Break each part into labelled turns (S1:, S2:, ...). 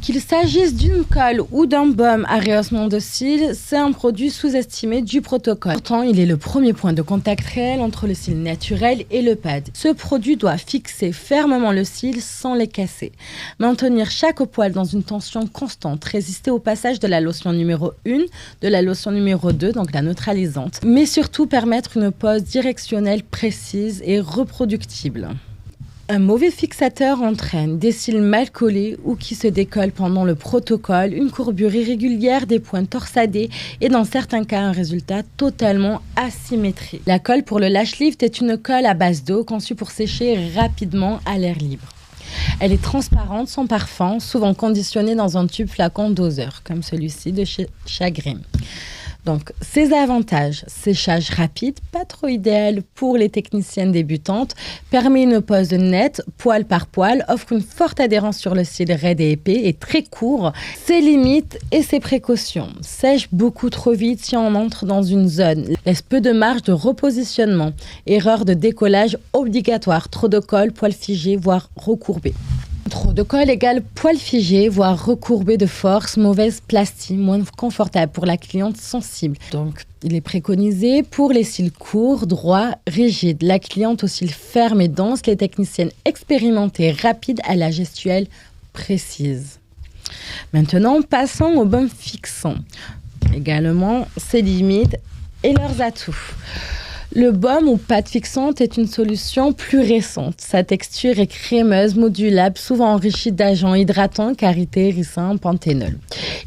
S1: Qu'il s'agisse d'une colle ou d'un baume à rehaussement de cils, c'est un produit sous-estimé du protocole. Pourtant, il est le premier point de contact réel entre le cil naturel et le pad. Ce produit doit fixer fermement le cil sans les casser, maintenir chaque poil dans une tension constante, résister au passage de la lotion numéro 1, de la lotion numéro 2, donc la neutralisante, mais surtout permettre une pose directionnelle précise et reproductible. Un mauvais fixateur entraîne des cils mal collés ou qui se décollent pendant le protocole, une courbure irrégulière des pointes torsadées et dans certains cas un résultat totalement asymétrique. La colle pour le lash lift est une colle à base d'eau conçue pour sécher rapidement à l'air libre. Elle est transparente, sans parfum, souvent conditionnée dans un tube flacon doseur, comme celui-ci de chez Chagrin. Donc, ses avantages, séchage rapide, pas trop idéal pour les techniciennes débutantes, permet une pose nette, poil par poil, offre une forte adhérence sur le cil raide et épais et très court. Ses limites et ses précautions. Sèche beaucoup trop vite si on entre dans une zone. Laisse peu de marge de repositionnement. Erreur de décollage obligatoire. Trop de colle, poil figé, voire recourbé. Trop de colle égale poil figé, voire recourbé de force, mauvaise plastie, moins confortable pour la cliente sensible. Donc, il est préconisé pour les cils courts, droits, rigides. La cliente aux cils fermes et denses, les techniciennes expérimentées, rapides à la gestuelle précise. Maintenant, passons au baume fixant. Également, ses limites et leurs atouts. Le baume ou pâte fixante est une solution plus récente. Sa texture est crémeuse, modulable, souvent enrichie d'agents hydratants, karité, ricin, panthénol.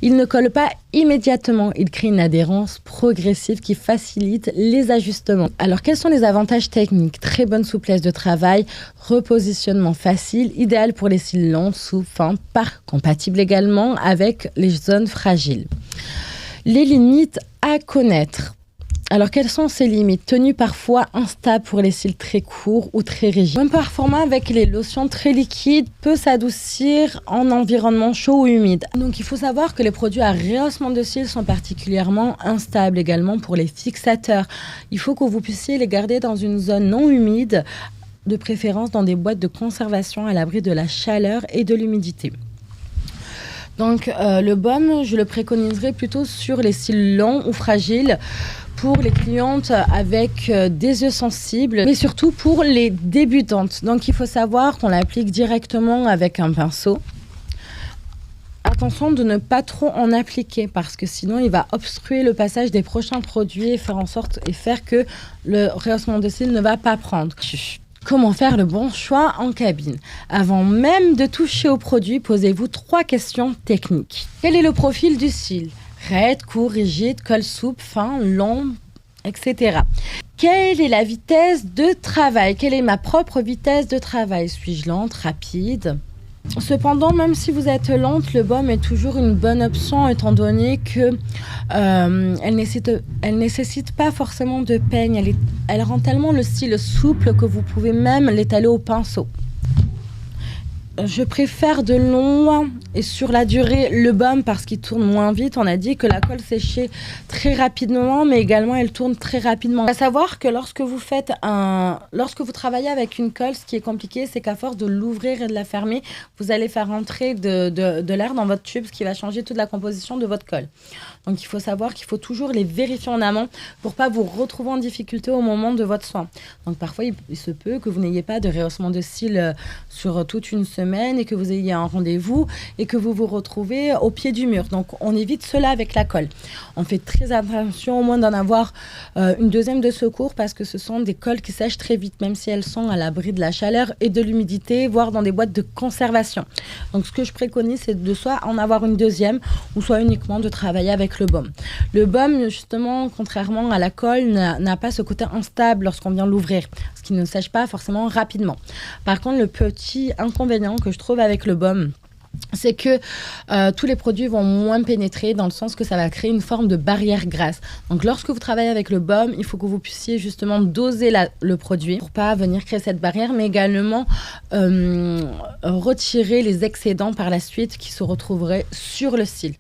S1: Il ne colle pas immédiatement, il crée une adhérence progressive qui facilite les ajustements. Alors, quels sont les avantages techniques? Très bonne souplesse de travail, repositionnement facile, idéal pour les cils longs, souples, fins, compatible également avec les zones fragiles. Les limites à connaître. Alors, quelles sont ces limites? Tenue parfois instable pour les cils très courts ou très rigides. Même performant avec les lotions très liquides, peut s'adoucir en environnement chaud ou humide. Donc, il faut savoir que les produits à rehaussement de cils sont particulièrement instables également pour les fixateurs. Il faut que vous puissiez les garder dans une zone non humide, de préférence dans des boîtes de conservation à l'abri de la chaleur et de l'humidité. Donc, le baume, je le préconiserais plutôt sur les cils longs ou fragiles, pour les clientes avec des yeux sensibles, mais surtout pour les débutantes. Donc, il faut savoir qu'on l'applique directement avec un pinceau. Attention de ne pas trop en appliquer parce que sinon, il va obstruer le passage des prochains produits et faire que le rehaussement de cils ne va pas prendre. Comment faire le bon choix en cabine? Avant même de toucher au produit, posez-vous 3 questions techniques. Quel est le profil du cil? Raide, court, rigide, col souple, fin, long, etc. Quelle est la vitesse de travail? Quelle est ma propre vitesse de travail? Suis-je lente, rapide? Cependant, même si vous êtes lente, le baume est toujours une bonne option étant donné que elle nécessite pas forcément de peigne. Elle rend tellement le cil souple que vous pouvez même l'étaler au pinceau. Je préfère de loin et sur la durée le baume parce qu'il tourne moins vite. On a dit que la colle séchait très rapidement, mais également elle tourne très rapidement. À savoir que lorsque vous travaillez avec une colle, ce qui est compliqué, c'est qu'à force de l'ouvrir et de la fermer, vous allez faire entrer de l'air dans votre tube, ce qui va changer toute la composition de votre colle. Donc il faut savoir qu'il faut toujours les vérifier en amont pour pas vous retrouver en difficulté au moment de votre soin. Donc parfois il se peut que vous n'ayez pas de rehaussement de cils sur toute une semaine et que vous ayez un rendez-vous et que vous vous retrouvez au pied du mur. Donc on évite cela avec la colle. On fait très attention au moins d'en avoir une deuxième de secours parce que ce sont des colles qui sèchent très vite, même si elles sont à l'abri de la chaleur et de l'humidité, voire dans des boîtes de conservation. Donc ce que je préconise, c'est de soit en avoir une deuxième ou soit uniquement de travailler avec le baume. Le baume, justement, contrairement à la colle, n'a pas ce côté instable lorsqu'on vient l'ouvrir, ce qui ne sèche pas forcément rapidement. Par contre, le petit inconvénient que je trouve avec le baume, c'est que tous les produits vont moins pénétrer dans le sens que ça va créer une forme de barrière grasse. Donc lorsque vous travaillez avec le baume, il faut que vous puissiez justement doser le produit pour pas venir créer cette barrière, mais également retirer les excédents par la suite qui se retrouveraient sur le cil.